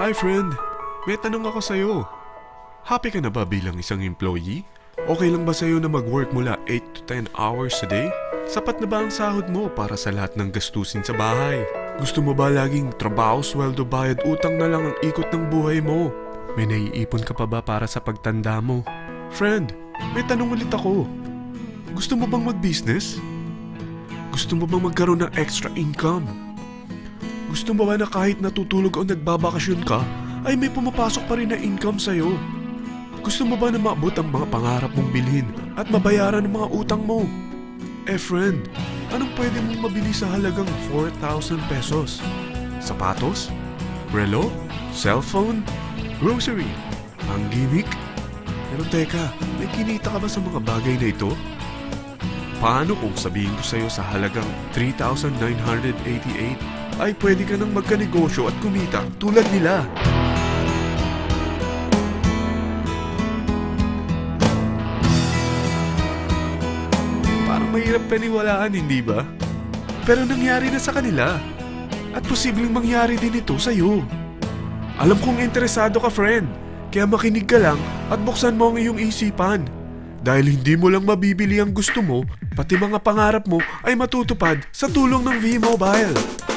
Hi friend, may tanong ako sa'yo. Happy ka na ba bilang isang employee? Okay lang ba sa'yo na mag-work mula 8 to 10 hours a day? Sapat na ba ang sahod mo para sa lahat ng gastusin sa bahay? Gusto mo ba laging trabaho, sweldo, bayad, utang na lang ang ikot ng buhay mo? May naiipon ka pa ba para sa pagtanda mo? Friend, may tanong ulit ako. Gusto mo bang mag-business? Gusto mo bang magkaroon ng extra income? Gusto mo ba na kahit natutulog o nagbabakasyon ka, ay may pumapasok pa rin na income sa'yo? Gusto mo ba na maabot ang mga pangarap mong bilhin at mabayaran ang mga utang mo? Friend, anong pwede mong mabili sa halagang 4,000 pesos? Sapatos? Relo? Cellphone? Grocery? Ang gimmick? Pero teka, may kinita ka ba sa mga bagay na ito? Paano kung sabihin ko sa'yo sa halagang 3,988 ay pwede ka nang magkanegosyo at kumita tulad nila? Parang mahirap paniwalaan, hindi ba? Pero nangyari na sa kanila. At posibleng mangyari din ito sa'yo. Alam kong interesado ka, friend. Kaya makinig ka lang at buksan mo ang iyong isipan. Dahil hindi mo lang mabibili ang gusto mo, pati mga pangarap mo ay matutupad sa tulong ng V-Mobile.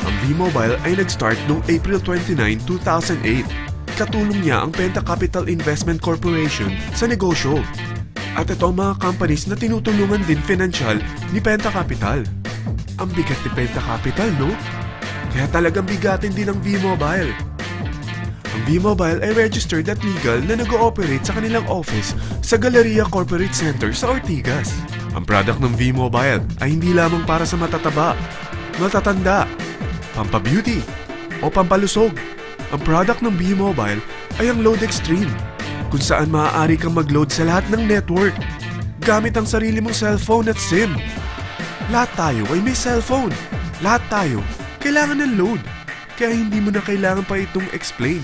Ang V-Mobile ay nag-start noong April 29, 2008. Katulong niya ang Penta Capital Investment Corporation sa negosyo. At ito ang mga companies na tinutulungan din financial ni Penta Capital. Ang bigat ni Penta Capital, no? Kaya talagang bigatin din ang V-Mobile. Ang V-Mobile ay registered at legal na nag-ooperate sa kanilang office sa Galleria Corporate Center sa Ortigas. Ang product ng V-Mobile ay hindi lamang para sa matataba, matatanda, pampabeauty, o pampalusog. Ang product ng V-Mobile ay ang Load Extreme, kung saan maaari kang mag-load sa lahat ng network gamit ang sarili mong cellphone at SIM. Lahat tayo ay may cellphone. Lahat tayo kailangan ng load. Kaya hindi mo na kailangan pa itong explain.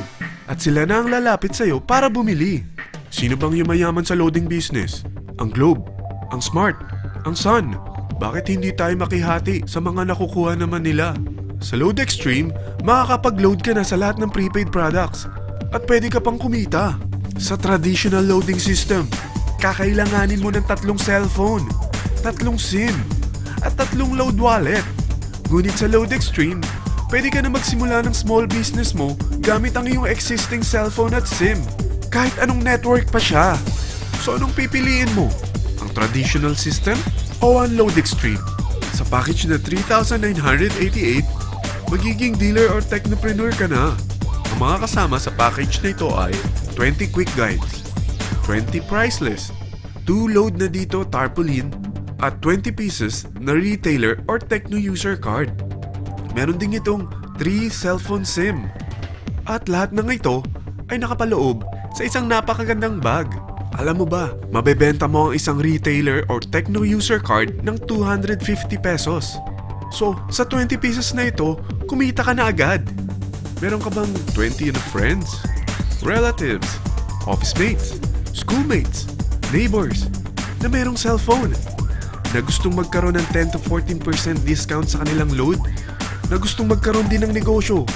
At sila na ang lalapit sa'yo para bumili. Sino bang yumayaman sa loading business? Ang Globe, ang Smart, ang Sun. Bakit hindi tayo makihati sa mga nakukuha naman nila? Sa Load Extreme, makakapag-load ka na sa lahat ng prepaid products. At pwede ka pang kumita. Sa traditional loading system, kakailanganin mo ng 3 cellphone, 3 SIM, at 3 load wallet. Ngunit sa Load Extreme, pwede ka na magsimula ng small business mo gamit ang iyong existing cellphone at SIM. Kahit anong network pa siya. So anong pipiliin mo? Ang traditional system o ang Load Extreme? Sa package na 3,988, magiging dealer or technopreneur ka na. Ang mga kasama sa package na ito ay 20 quick guides, 20 price list, 2 load na dito tarpaulin, at 20 pieces na retailer or techno user card. Meron din itong 3 cellphone SIM. At lahat ng ito ay nakapaloob sa isang napakagandang bag. Alam mo ba, mabebenta mo ang isang retailer or techno user card ng 250 pesos. So, sa 20 pieces na ito, kumita ka na agad. Meron ka bang 20 na friends, relatives, office mates, schoolmates, neighbors na merong cellphone? Na gustong magkaroon ng 10 to 14% discount sa kanilang load? Na gustong magkaroon din ng negosyo